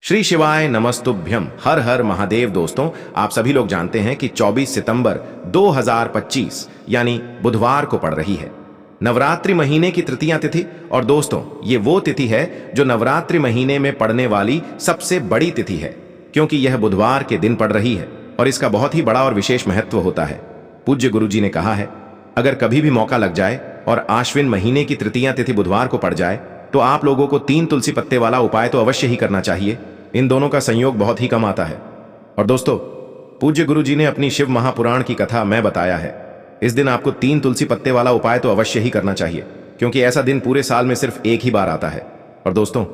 श्री शिवाय नमस्तुभ्यम। हर हर महादेव। दोस्तों, आप सभी लोग जानते हैं कि 24 सितंबर 2025 यानी बुधवार को पड़ रही है नवरात्रि महीने की तृतीया तिथि। और दोस्तों, ये वो तिथि है जो नवरात्रि महीने में पड़ने वाली सबसे बड़ी तिथि है, क्योंकि यह बुधवार के दिन पड़ रही है और इसका बहुत ही बड़ा और विशेष महत्व होता है। पूज्य गुरु जी ने कहा है, अगर कभी भी मौका लग जाए और आश्विन महीने की तृतीया तिथि बुधवार को पड़ जाए तो आप लोगों को 3 तुलसी पत्ते वाला उपाय तो अवश्य ही करना चाहिए। इन दोनों का संयोग बहुत ही कम आता है। और दोस्तों, पूज्य गुरु जी ने अपनी शिव महापुराण की कथा में बताया है, इस दिन आपको 3 तुलसी पत्ते वाला उपाय तो अवश्य ही करना चाहिए, क्योंकि ऐसा दिन पूरे साल में सिर्फ एक ही बार आता है। और दोस्तों,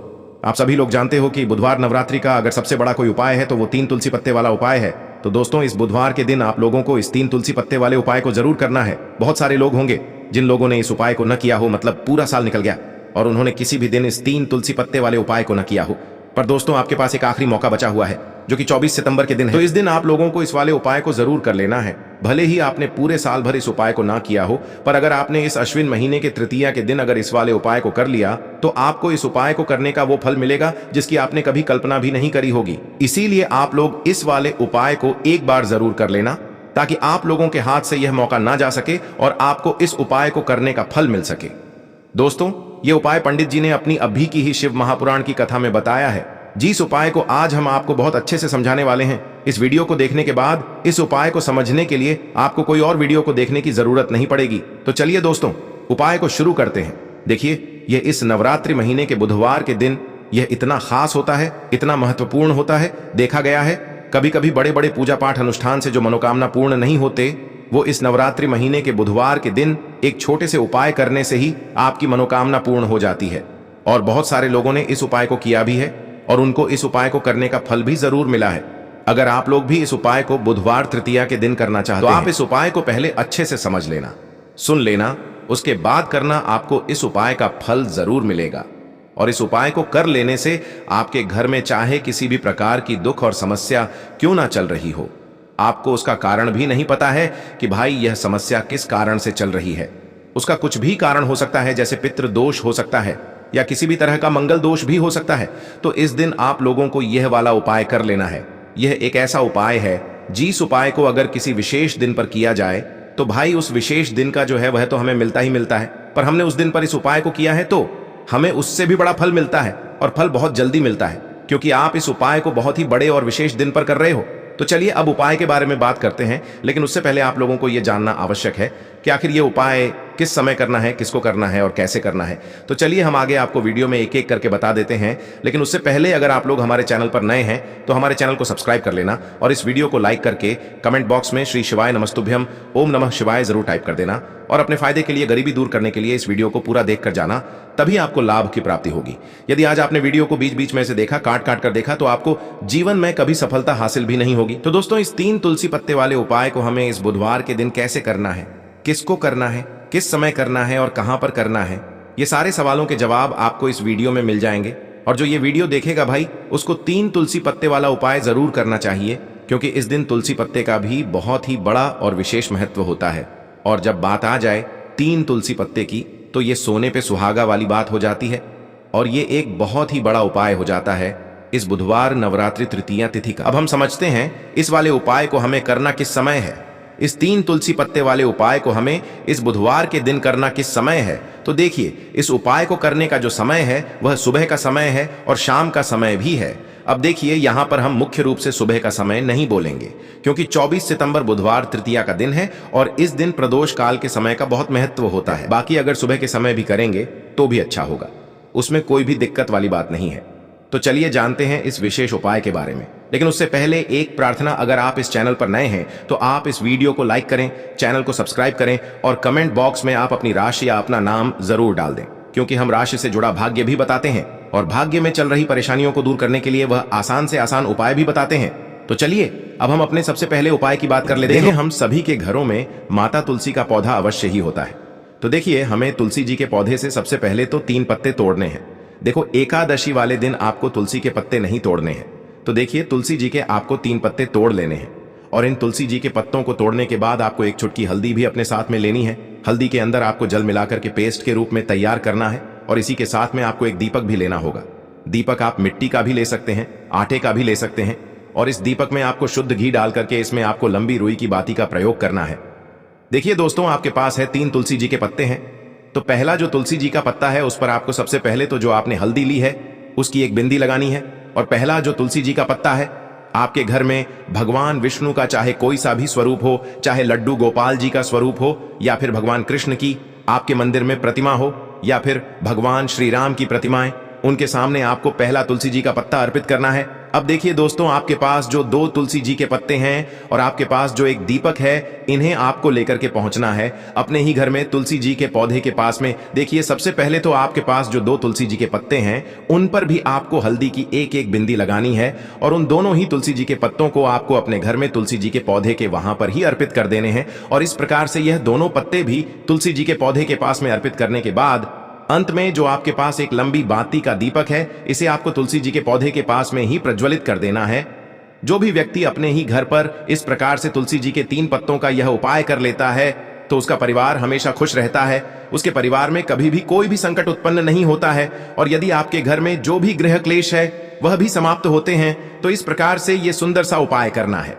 आप सभी लोग जानते हो कि बुधवार नवरात्रि का अगर सबसे बड़ा कोई उपाय है तो वो 3 तुलसी पत्ते वाला उपाय है। तो दोस्तों, इस बुधवार के दिन आप लोगों को इस 3 तुलसी पत्ते वाले उपाय को जरूर करना है। बहुत सारे लोग होंगे जिन लोगों ने इस उपाय को न किया हो, मतलब पूरा साल निकल गया और उन्होंने किसी भी दिन इस 3 तुलसी पत्ते वाले उपाय को न किया हो। पर दोस्तों, आपके पास एक आखिरी मौका बचा हुआ है जो कि 24 सितंबर के दिन है। तो इस दिन आप लोगों को इस वाले उपाय को जरूर कर लेना है। भले ही आपने पूरे साल भर इस उपाय को ना किया हो, पर अगर आपने इस अश्विन महीने के तृतीया के दिन अगर इस वाले उपाय को कर लिया तो आपको इस उपाय को करने का वो फल मिलेगा जिसकी आपने कभी कल्पना भी नहीं करी होगी। इसीलिए आप लोग इस वाले उपाय को एक बार जरूर कर लेना, ताकि आप लोगों के हाथ से यह मौका ना जा सके और आपको इस उपाय को करने का फल मिल सके। दोस्तों, ये उपाय पंडित जी ने अपनी अभी की ही शिव महापुराण की कथा में बताया है। जिस उपाय को आज हम आपको बहुत अच्छे से समझाने वाले हैं, इस वीडियो को देखने के बाद इस उपाय को समझने के लिए आपको कोई और वीडियो को देखने की जरूरत नहीं पड़ेगी। तो चलिए दोस्तों, उपाय को शुरू करते हैं। देखिए, यह इस नवरात्रि महीने के बुधवार के दिन यह इतना खास होता है, इतना महत्वपूर्ण होता है। देखा गया है कभी कभी बड़े बड़े पूजा पाठ अनुष्ठान से जो मनोकामना पूर्ण नहीं होते, वो इस नवरात्रि महीने के बुधवार के दिन एक छोटे से उपाय करने से ही आपकी मनोकामना पूर्ण हो जाती है। और बहुत सारे लोगों ने इस उपाय को किया भी है और उनको इस उपाय को करने का फल भी जरूर मिला है। अगर आप लोग भी इस उपाय को बुधवार तृतीया के दिन करना चाहते हैं तो आप इस उपाय को पहले अच्छे से समझ लेना, सुन लेना, उसके बाद करना। आपको इस उपाय का फल जरूर मिलेगा। और इस उपाय को कर लेने से आपके घर में चाहे किसी भी प्रकार की दुख और समस्या क्यों ना चल रही हो, आपको उसका कारण भी नहीं पता है कि भाई यह समस्या किस कारण से चल रही है। उसका कुछ भी कारण हो सकता है, जैसे पितृ दोष हो सकता है या किसी भी तरह का मंगल दोष भी हो सकता है। तो इस दिन आप लोगों को यह वाला उपाय कर लेना है। यह एक ऐसा उपाय है जिस उपाय को अगर किसी विशेष दिन पर किया जाए तो भाई उस विशेष दिन का जो है वह तो हमें मिलता ही मिलता है, पर हमने उस दिन पर इस उपाय को किया है तो हमें उससे भी बड़ा फल मिलता है और फल बहुत जल्दी मिलता है, क्योंकि आप इस उपाय को बहुत ही बड़े और विशेष दिन पर कर रहे हो। तो चलिए अब उपाय के बारे में बात करते हैं, लेकिन उससे पहले आप लोगों को यह जानना आवश्यक है कि आखिर ये उपाय किस समय करना है, किसको करना है और कैसे करना है। तो चलिए हम आगे आपको वीडियो में एक एक करके बता देते हैं, लेकिन उससे पहले अगर आप लोग हमारे चैनल पर नए हैं तो हमारे चैनल को सब्सक्राइब कर लेना और इस वीडियो को लाइक करके कमेंट बॉक्स में श्री शिवाय नमस्तुभ्यम ओम नमः शिवाय जरूर टाइप कर देना। और अपने फायदे के लिए, गरीबी दूर करने के लिए इस वीडियो को पूरा देख कर जाना, तभी आपको लाभ की प्राप्ति होगी। यदि आज आपने वीडियो को बीच बीच में से देखा, काट काट कर देखा, तो आपको जीवन में कभी सफलता हासिल भी नहीं होगी। तो दोस्तों, इस 3 तुलसी पत्ते वाले उपाय को हमें इस बुधवार के दिन कैसे करना है, किसको करना है, किस समय करना है और कहां पर करना है, ये सारे सवालों के जवाब आपको इस वीडियो में मिल जाएंगे। और जो ये वीडियो देखेगा भाई, उसको 3 तुलसी पत्ते वाला उपाय जरूर करना चाहिए, क्योंकि इस दिन तुलसी पत्ते का भी बहुत ही बड़ा और विशेष महत्व होता है। और जब बात आ जाए 3 तुलसी पत्ते की, तो ये सोने पे सुहागा वाली बात हो जाती है और ये एक बहुत ही बड़ा उपाय हो जाता है इस बुधवार नवरात्रि तृतीया तिथि का। अब हम समझते हैं इस वाले उपाय को हमें करना किस समय है। इस 3 तुलसी पत्ते वाले उपाय को हमें इस बुधवार के दिन करना किस समय है। तो देखिए, इस उपाय को करने का जो समय है वह सुबह का समय है और शाम का समय भी है। अब देखिए, यहां पर हम मुख्य रूप से सुबह का समय नहीं बोलेंगे, क्योंकि 24 सितंबर बुधवार तृतीया का दिन है और इस दिन प्रदोष काल के समय का बहुत महत्व होता है। बाकी अगर सुबह के समय भी करेंगे तो भी अच्छा होगा, उसमें कोई भी दिक्कत वाली बात नहीं है। तो चलिए जानते हैं इस विशेष उपाय के बारे में। लेकिन उससे पहले एक प्रार्थना, अगर आप इस चैनल पर नए हैं तो आप इस वीडियो को लाइक करें, चैनल को सब्सक्राइब करें और कमेंट बॉक्स में आप अपनी राशि या अपना नाम जरूर डाल दें, क्योंकि हम राशि से जुड़ा भाग्य भी बताते हैं और भाग्य में चल रही परेशानियों को दूर करने के लिए वह आसान से आसान उपाय भी बताते हैं। तो चलिए अब हम अपने सबसे पहले उपाय की बात कर लेते हैं। हम सभी के घरों में माता तुलसी का पौधा अवश्य ही होता है। तो देखिए, हमें तुलसी जी के पौधे से सबसे पहले तो 3 पत्ते तोड़ने हैं। देखो, एकादशी वाले दिन आपको तुलसी के पत्ते नहीं तोड़ने हैं। तो देखिए, तुलसी जी के आपको 3 पत्ते तोड़ लेने हैं और इन तुलसी जी के पत्तों को तोड़ने के बाद आपको एक चुटकी हल्दी भी अपने साथ में लेनी है। हल्दी के अंदर आपको जल मिलाकर के पेस्ट के रूप में तैयार करना है और इसी के साथ में आपको एक दीपक भी लेना होगा। दीपक आप मिट्टी का भी ले सकते हैं, आटे का भी ले सकते हैं, और इस दीपक में आपको शुद्ध घी डाल करके इसमें आपको लंबी रुई की बाती का प्रयोग करना है। देखिए दोस्तों, आपके पास है 3 तुलसी जी के पत्ते हैं। तो पहला जो तुलसी जी का पत्ता है उस पर आपको सबसे पहले तो जो आपने हल्दी ली है उसकी एक बिंदी लगानी है। और पहला जो तुलसी जी का पत्ता है, आपके घर में भगवान विष्णु का चाहे कोई सा भी स्वरूप हो, चाहे लड्डू गोपाल जी का स्वरूप हो, या फिर भगवान कृष्ण की आपके मंदिर में प्रतिमा हो, या फिर भगवान श्री राम की प्रतिमाएं, उनके सामने आपको पहला तुलसी जी का पत्ता अर्पित करना है। अब देखिए दोस्तों, आपके पास जो 2 तुलसी जी के पत्ते हैं और आपके पास जो एक दीपक है, इन्हें आपको लेकर के पहुंचना है अपने ही घर में तुलसी जी के पौधे के पास में। देखिए, सबसे पहले तो आपके पास जो 2 तुलसी जी के पत्ते हैं उन पर भी आपको हल्दी की एक एक बिंदी लगानी है, और उन दोनों ही तुलसी जी के पत्तों को आपको अपने घर में तुलसी जी के पौधे के वहां पर ही अर्पित कर देने हैं। और इस प्रकार से यह दोनों पत्ते भी तुलसी जी के पौधे के पास में अर्पित करने के बाद अंत में जो आपके पास एक लंबी बाती का दीपक है, इसे आपको तुलसी जी के पौधे के पास में ही प्रज्वलित कर देना है। जो भी व्यक्ति अपने ही घर पर इस प्रकार से तुलसी जी के 3 पत्तों का यह उपाय कर लेता है तो उसका परिवार हमेशा खुश रहता है, उसके परिवार में कभी भी कोई भी संकट उत्पन्न नहीं होता है, और यदि आपके घर में जो भी गृह क्लेश है वह भी समाप्त होते हैं। तो इस प्रकार से यह सुंदर सा उपाय करना है।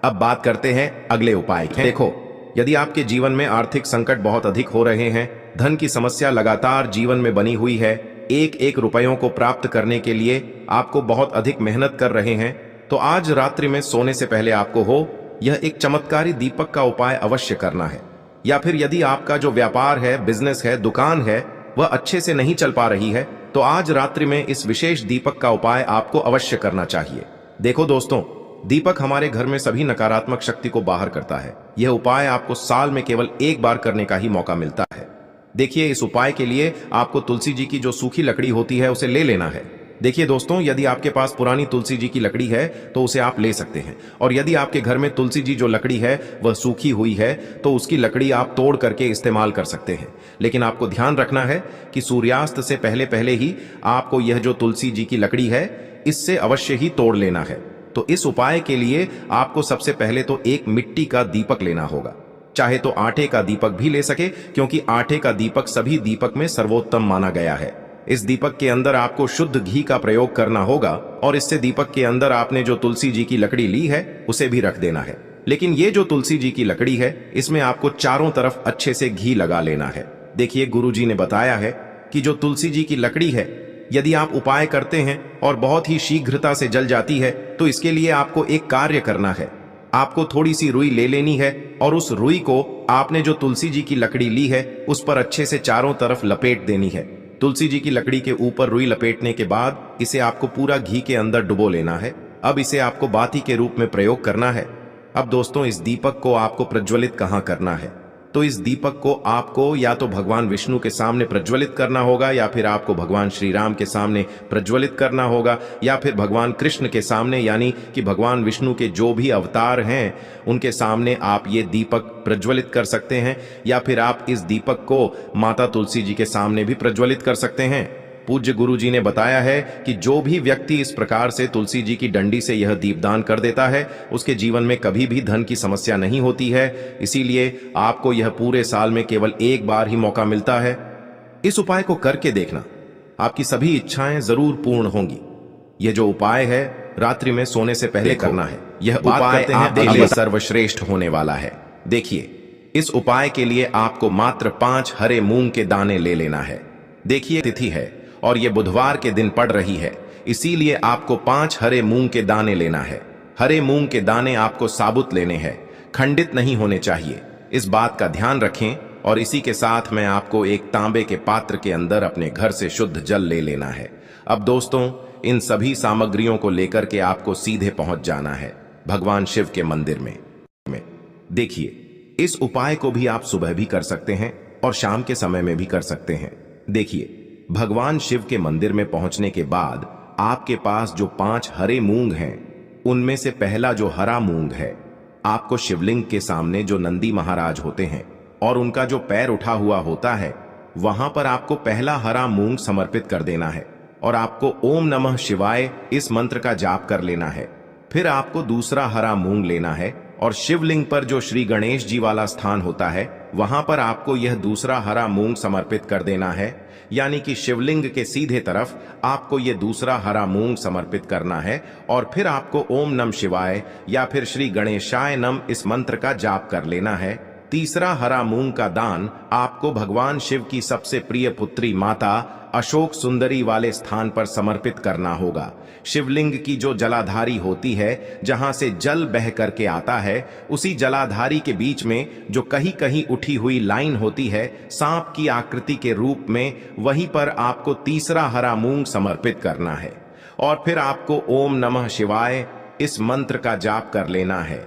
अब बात करते हैं अगले उपाय की। देखो, यदि आपके जीवन में आर्थिक संकट बहुत अधिक हो रहे हैं, धन की समस्या लगातार जीवन में बनी हुई है, एक एक रुपयों को प्राप्त करने के लिए आपको बहुत अधिक मेहनत कर रहे हैं, तो आज रात्रि में सोने से पहले आपको हो यह एक चमत्कारी दीपक का उपाय अवश्य करना है। या फिर यदि आपका जो व्यापार है, बिजनेस है, दुकान है, वह अच्छे से नहीं चल पा रही है, तो आज रात्रि में इस विशेष दीपक का उपाय आपको अवश्य करना चाहिए। देखो दोस्तों, दीपक हमारे घर में सभी नकारात्मक शक्ति को बाहर करता है। यह उपाय आपको साल में केवल एक बार करने का ही मौका मिलता है। देखिए, इस उपाय के लिए आपको तुलसी जी की जो सूखी लकड़ी होती है उसे ले लेना है। देखिए दोस्तों, यदि आपके पास पुरानी तुलसी जी की लकड़ी है तो उसे आप ले सकते हैं, और यदि आपके घर में तुलसी जी जो लकड़ी है वह सूखी हुई है तो उसकी लकड़ी आप तोड़ करके इस्तेमाल कर सकते हैं। लेकिन आपको ध्यान रखना है कि सूर्यास्त से पहले पहले ही आपको यह जो तुलसी जी की लकड़ी है इससे अवश्य ही तोड़ लेना है। तो इस उपाय के लिए आपको सबसे पहले तो एक मिट्टी का दीपक लेना होगा, चाहे तो आटे का दीपक भी ले सके, क्योंकि आटे का दीपक सभी दीपक में सर्वोत्तम माना गया है। इस दीपक के अंदर आपको शुद्ध घी का प्रयोग करना होगा, और इससे दीपक के अंदर आपने जो तुलसी जी की लकड़ी ली है उसे भी रख देना है। लेकिन ये जो तुलसी जी की लकड़ी है इसमें आपको चारों तरफ अच्छे से घी लगा लेना है। देखिए, गुरु जी ने बताया है कि जो तुलसी जी की लकड़ी है, यदि आप उपाय करते हैं और बहुत ही शीघ्रता से जल जाती है, तो इसके लिए आपको एक कार्य करना है। आपको थोड़ी सी रुई ले लेनी है, और उस रुई को आपने जो तुलसी जी की लकड़ी ली है उस पर अच्छे से चारों तरफ लपेट देनी है। तुलसी जी की लकड़ी के ऊपर रुई लपेटने के बाद इसे आपको पूरा घी के अंदर डुबो लेना है। अब इसे आपको बाती के रूप में प्रयोग करना है। अब दोस्तों, इस दीपक को आपको प्रज्वलित कहाँ करना है? तो इस दीपक को आपको या तो भगवान विष्णु के सामने प्रज्वलित करना होगा, या फिर आपको भगवान श्री राम के सामने प्रज्वलित करना होगा, या फिर भगवान कृष्ण के सामने, यानी कि भगवान विष्णु के जो भी अवतार हैं उनके सामने आप ये दीपक प्रज्वलित कर सकते हैं। या फिर आप इस दीपक को माता तुलसी जी के सामने भी प्रज्वलित कर सकते हैं। पूज्य गुरु जी ने बताया है कि जो भी व्यक्ति इस प्रकार से तुलसी जी की डंडी से यह दीपदान कर देता है उसके जीवन में कभी भी धन की समस्या नहीं होती है। इसीलिए आपको यह पूरे साल में केवल एक बार ही मौका मिलता है। इस उपाय को करके देखना, आपकी सभी इच्छाएं जरूर पूर्ण होंगी। यह जो उपाय है रात्रि में सोने से पहले करना है। यह उपाय आपके लिए सर्वश्रेष्ठ होने वाला है। देखिए, इस उपाय के लिए आपको मात्र 5 हरे मूंग के दाने ले लेना है। देखिए, तिथि है और यह बुधवार के दिन पड़ रही है, इसीलिए आपको 5 हरे मूंग के दाने लेना है। हरे मूंग के दाने आपको साबुत लेने हैं, खंडित नहीं होने चाहिए। इस बात का ध्यान रखें। और इसी के साथ में आपको एक तांबे के पात्र के अंदर अपने घर से शुद्ध जल ले लेना है। अब दोस्तों, इन सभी सामग्रियों को लेकर के आपको सीधे पहुंच जाना है भगवान शिव के मंदिर में। देखिए, इस उपाय को भी आप सुबह भी कर सकते हैं और शाम के समय में भी कर सकते हैं। देखिए, भगवान शिव के मंदिर में पहुंचने के बाद आपके पास जो 5 हरे मूंग हैं, उनमें से पहला जो हरा मूंग है, आपको शिवलिंग के सामने जो नंदी महाराज होते हैं और उनका जो पैर उठा हुआ होता है, वहां पर आपको पहला हरा मूंग समर्पित कर देना है और आपको ओम नमः शिवाय इस मंत्र का जाप कर लेना है। फिर आपको दूसरा हरा मूंग लेना है और शिवलिंग पर जो श्री गणेश जी वाला स्थान होता है वहां पर आपको यह दूसरा हरा मूंग समर्पित कर देना है, यानी कि शिवलिंग के सीधे तरफ आपको यह दूसरा हरा मूंग समर्पित करना है। और फिर आपको ओम नमः शिवाय या फिर श्री गणेशाय नमः इस मंत्र का जाप कर लेना है। तीसरा हरा मूंग का दान आपको भगवान शिव की सबसे प्रिय पुत्री माता अशोक सुंदरी वाले स्थान पर समर्पित करना होगा। शिवलिंग की जो जलाधारी होती है, जहां से जल बह करके आता है, उसी जलाधारी के बीच में जो कहीं कहीं उठी हुई लाइन होती है सांप की आकृति के रूप में, वहीं पर आपको तीसरा हरा मूंग समर्पित करना है। और फिर आपको ओम नमः शिवाय इस मंत्र का जाप कर लेना है।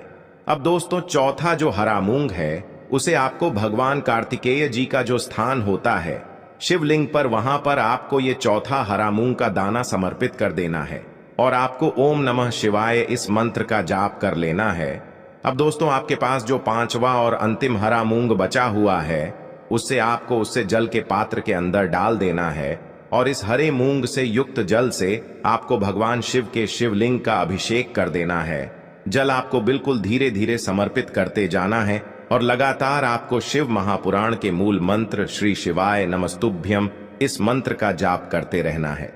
अब दोस्तों, चौथा जो हरा मूंग है उसे आपको भगवान कार्तिकेय जी का जो स्थान होता है शिवलिंग पर, वहां पर आपको ये चौथा हरा मूंग का दाना समर्पित कर देना है और आपको ओम नमः शिवाय इस मंत्र का जाप कर लेना है। अब दोस्तों, आपके पास जो पांचवा और अंतिम हरा मूंग बचा हुआ है उससे जल के पात्र के अंदर डाल देना है और इस हरे मूंग से युक्त जल से आपको भगवान शिव के शिवलिंग का अभिषेक कर देना है। जल आपको बिल्कुल धीरे धीरे समर्पित करते जाना है और लगातार आपको शिव महापुराण के मूल मंत्र श्री शिवाय नमस्तुभ्यम इस मंत्र का जाप करते रहना है।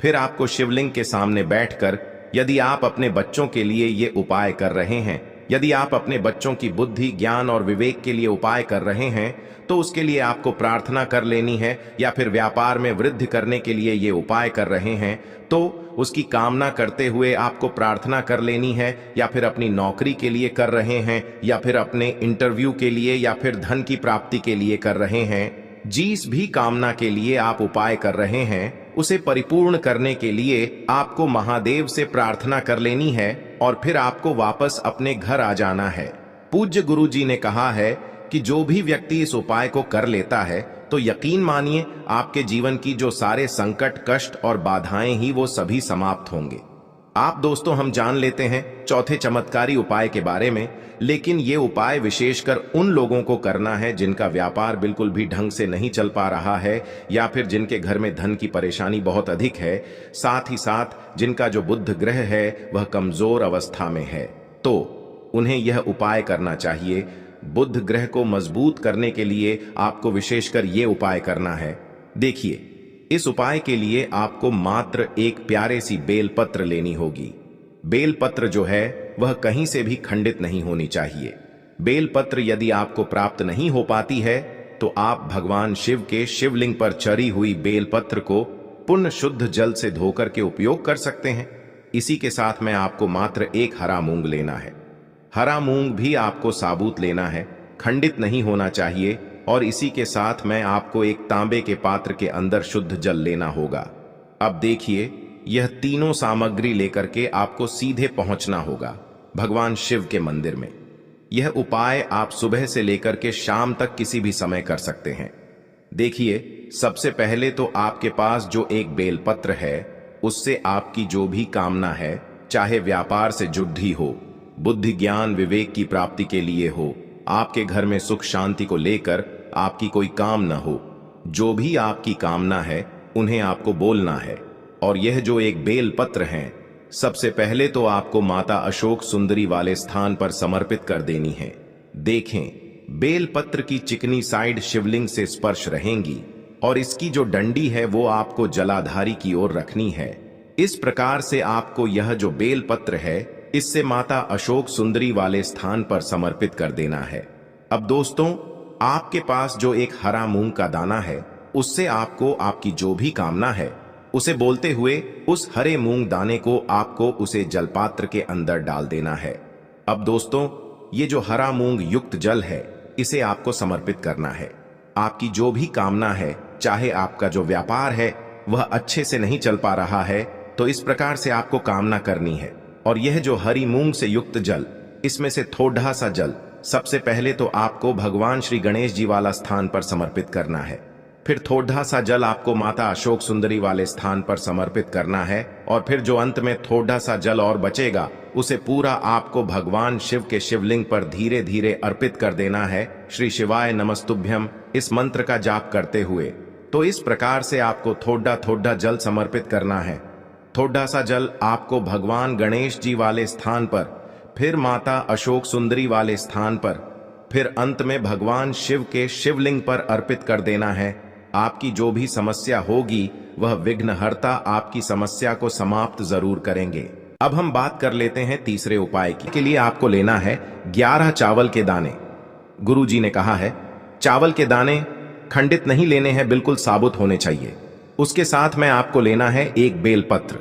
फिर आपको शिवलिंग के सामने बैठकर, यदि आप अपने बच्चों के लिए ये उपाय कर रहे हैं, यदि आप अपने बच्चों की बुद्धि, ज्ञान और विवेक के लिए उपाय कर रहे हैं, तो उसके लिए आपको प्रार्थना कर लेनी है। या फिर व्यापार में वृद्धि करने के लिए ये उपाय कर रहे हैं तो उसकी कामना करते हुए आपको प्रार्थना कर लेनी है। या फिर अपनी नौकरी के लिए कर रहे हैं, या फिर अपने इंटरव्यू के लिए, या फिर धन की प्राप्ति के लिए कर रहे हैं, जिस भी कामना के लिए आप उपाय कर रहे हैं उसे परिपूर्ण करने के लिए आपको महादेव से प्रार्थना कर लेनी है और फिर आपको वापस अपने घर आ जाना है। पूज्य गुरु जी ने कहा है कि जो भी व्यक्ति इस उपाय को कर लेता है तो यकीन मानिए आपके जीवन की जो सारे संकट, कष्ट और बाधाएं ही वो सभी समाप्त होंगे। आप दोस्तों, हम जान लेते हैं चौथे चमत्कारी उपाय के बारे में, लेकिन ये उपाय विशेषकर उन लोगों को करना है जिनका व्यापार बिल्कुल भी ढंग से नहीं चल पा रहा है, या फिर जिनके घर में धन की परेशानी बहुत अधिक है, साथ ही साथ जिनका जो बुध ग्रह है वह कमजोर अवस्था में है, तो उन्हें यह उपाय करना चाहिए। बुध ग्रह को मजबूत करने के लिए आपको विशेषकर ये उपाय करना है। देखिए, इस उपाय के लिए आपको मात्र एक प्यारे सी बेलपत्र लेनी होगी। बेलपत्र जो है वह कहीं से भी खंडित नहीं होनी चाहिए। बेलपत्र यदि आपको प्राप्त नहीं हो पाती है तो आप भगवान शिव के शिवलिंग पर चढ़ी हुई बेलपत्र को पुण्य शुद्ध जल से धोकर के उपयोग कर सकते हैं। इसी के साथ में आपको मात्र एक हरा मूंग लेना है। हरा मूंग भी आपको साबुत लेना है, खंडित नहीं होना चाहिए। और इसी के साथ में आपको एक तांबे के पात्र के अंदर शुद्ध जल लेना होगा। अब देखिए, यह तीनों सामग्री लेकर के आपको सीधे पहुंचना होगा भगवान शिव के मंदिर में। यह उपाय आप सुबह से लेकर के शाम तक किसी भी समय कर सकते हैं। देखिए, सबसे पहले तो आपके पास जो एक बेलपत्र है उससे आपकी जो भी कामना है, चाहे व्यापार से जुड़ी हो, बुद्धि ज्ञान विवेक की प्राप्ति के लिए हो, आपके घर में सुख शांति को लेकर आपकी कोई काम न हो, जो भी आपकी कामना है उन्हें आपको बोलना है। और यह जो एक बेल पत्र है, सबसे पहले तो आपको माता अशोक सुंदरी वाले स्थान पर समर्पित कर देनी है। देखें, बेल पत्र की चिकनी साइड शिवलिंग से स्पर्श रहेंगी और इसकी जो डंडी है वो आपको जलाधारी की ओर रखनी है। इस प्रकार से आपको यह जो बेल पत्र है इससे माता अशोक सुंदरी वाले स्थान पर समर्पित कर देना है। अब दोस्तों, आपके पास जो एक हरा मूंग का दाना है उससे आपको आपकी जो भी कामना है उसे बोलते हुए उस हरे मूंग दाने को आपको उसे जलपात्र के अंदर डाल देना है। अब दोस्तों, ये जो हरा मूंग युक्त जल है इसे आपको समर्पित करना है। आपकी जो भी कामना है, चाहे आपका जो व्यापार है वह अच्छे से नहीं चल पा रहा है, तो इस प्रकार से आपको कामना करनी है। और यह जो हरी मूंग से युक्त जल, इसमें से थोड़ा सा जल सबसे पहले तो आपको भगवान श्री गणेश जी वाला स्थान पर समर्पित करना है। फिर थोड़ा सा जल आपको माता अशोक सुंदरी वाले स्थान पर समर्पित करना है। और फिर जो अंत में थोड़ा सा जल और बचेगा उसे पूरा आपको भगवान शिव के शिवलिंग पर धीरे धीरे अर्पित कर देना है, श्री शिवाय नमस्तुभ्यम इस मंत्र का जाप करते हुए। तो इस प्रकार से आपको थोड़ा थोड़ा जल समर्पित करना है। थोड़ा सा जल आपको भगवान गणेश जी वाले स्थान पर, फिर माता अशोक सुंदरी वाले स्थान पर, फिर अंत में भगवान शिव के शिवलिंग पर अर्पित कर देना है। आपकी जो भी समस्या होगी वह विघ्नहर्ता आपकी समस्या को समाप्त जरूर करेंगे। अब हम बात कर लेते हैं तीसरे उपाय की। के लिए आपको लेना है 11 चावल के दाने। गुरु जी ने कहा है चावल के दाने खंडित नहीं लेने हैं, बिल्कुल साबुत होने चाहिए। उसके साथ में आपको लेना है एक बेलपत्र।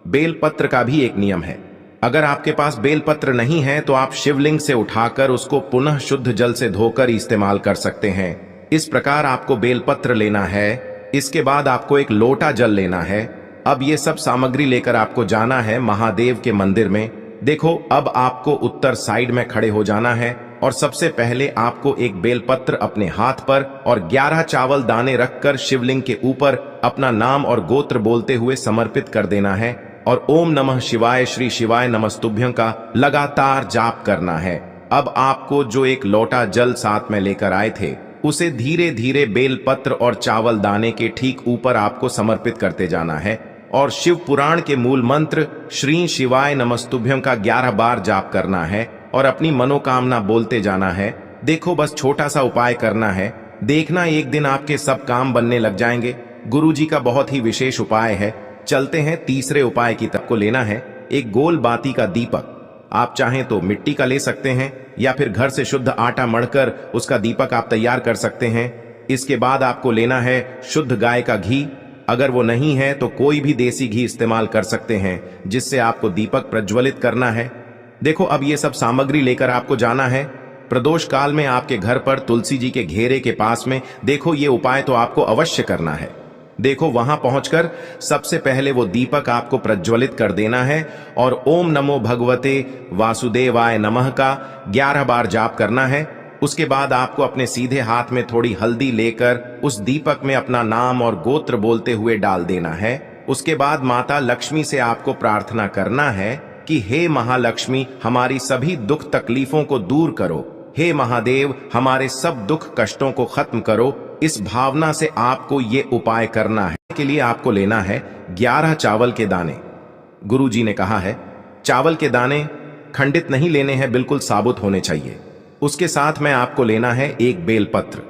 बेलपत्र का भी एक नियम है, अगर आपके पास बेलपत्र नहीं है तो आप शिवलिंग से उठाकर उसको पुनः शुद्ध जल से धोकर इस्तेमाल कर सकते हैं। इस प्रकार आपको बेलपत्र लेना है। इसके बाद आपको एक लोटा जल लेना है। अब ये सब सामग्री लेकर आपको जाना है महादेव के मंदिर में। देखो, अब आपको उत्तर साइड में खड़े हो जाना है और सबसे पहले आपको एक बेलपत्र अपने हाथ पर और 11 चावल दाने रखकर शिवलिंग के ऊपर अपना नाम और गोत्र बोलते हुए समर्पित कर देना है और ओम नमः शिवाय श्री शिवाय नमस्तुभ्यं का लगातार जाप करना है। अब आपको जो एक लोटा जल साथ में लेकर आए थे उसे धीरे धीरे बेलपत्र और चावल दाने के ठीक ऊपर आपको समर्पित करते जाना है और शिव पुराण के मूल मंत्र श्री शिवाय नमस्तुभ्यं का 11 बार जाप करना है और अपनी मनोकामना बोलते जाना है। देखो, बस छोटा सा उपाय करना है, देखना एक दिन आपके सब काम बनने लग जाएंगे। गुरु जी का बहुत ही विशेष उपाय है। चलते हैं तीसरे उपाय की तरफ। को लेना है एक गोल बाती का दीपक। आप चाहें तो मिट्टी का ले सकते हैं या फिर घर से शुद्ध आटा मढ़कर उसका दीपक आप तैयार कर सकते हैं। इसके बाद आपको लेना है शुद्ध गाय का घी। अगर वो नहीं है तो कोई भी देसी घी इस्तेमाल कर सकते हैं, जिससे आपको दीपक प्रज्वलित करना है। देखो, अब ये सब सामग्री लेकर आपको जाना है प्रदोष काल में आपके घर पर तुलसी जी के घेरे के पास में। देखो, ये उपाय तो आपको अवश्य करना है। देखो, वहां पहुंचकर सबसे पहले वो दीपक आपको प्रज्वलित कर देना है और ओम नमो भगवते वासुदेवाय नमः का 11 बार जाप करना है। उसके बाद आपको अपने सीधे हाथ में थोड़ी हल्दी लेकर उस दीपक में अपना नाम और गोत्र बोलते हुए डाल देना है। उसके बाद माता लक्ष्मी से आपको प्रार्थना करना है कि हे महालक्ष्मी, हमारी सभी दुख तकलीफों को दूर करो। हे महादेव, हमारे सब दुख कष्टों को खत्म करो। इस भावना से आपको ये उपाय करना है। के लिए आपको लेना है 11 चावल के दाने। गुरु जी ने कहा है चावल के दाने खंडित नहीं लेने हैं, बिल्कुल साबुत होने चाहिए। उसके साथ में आपको लेना है एक बेलपत्र।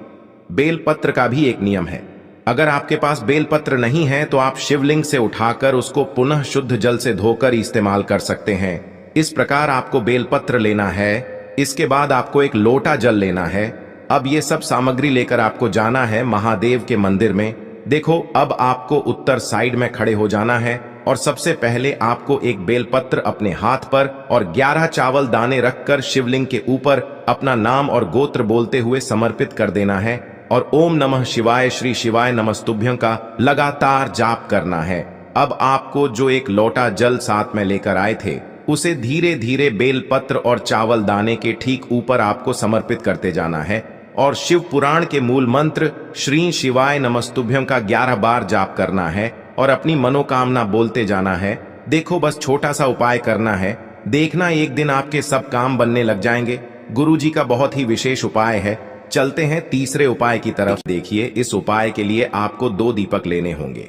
बेलपत्र का भी एक नियम है, अगर आपके पास बेलपत्र नहीं है तो आप शिवलिंग से उठाकर उसको पुनः शुद्ध जल से धोकर इस्तेमाल कर सकते हैं। इस प्रकार आपको बेलपत्र लेना है। इसके बाद आपको एक लोटा जल लेना है। अब ये सब सामग्री लेकर आपको जाना है महादेव के मंदिर में। देखो, अब आपको उत्तर साइड में खड़े हो जाना है और सबसे पहले आपको एक बेलपत्र अपने हाथ पर और 11 चावल दाने रखकर शिवलिंग के ऊपर अपना नाम और गोत्र बोलते हुए समर्पित कर देना है और ओम नमः शिवाय श्री शिवाय नमस्तुभ्यं का लगातार जाप करना है। अब आपको जो एक लोटा जल साथ में लेकर आए थे उसे धीरे धीरे बेलपत्र और चावल दाने के ठीक ऊपर आपको समर्पित करते जाना है और शिव पुराण के मूल मंत्र श्री शिवाय नमस्तुभ्यं का 11 बार जाप करना है और अपनी मनोकामना बोलते जाना है। देखो, बस छोटा सा उपाय करना है, देखना एक दिन आपके सब काम बनने लग जाएंगे। गुरु जी का बहुत ही विशेष उपाय है। चलते हैं तीसरे उपाय की तरफ। देखिए, इस उपाय के लिए आपको 2 दीपक लेने होंगे।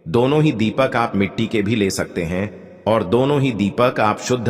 दोनों ही दीपक आप मिट्टी के भी ले सकते हैं और दोनों ही दीपक आप शुद्ध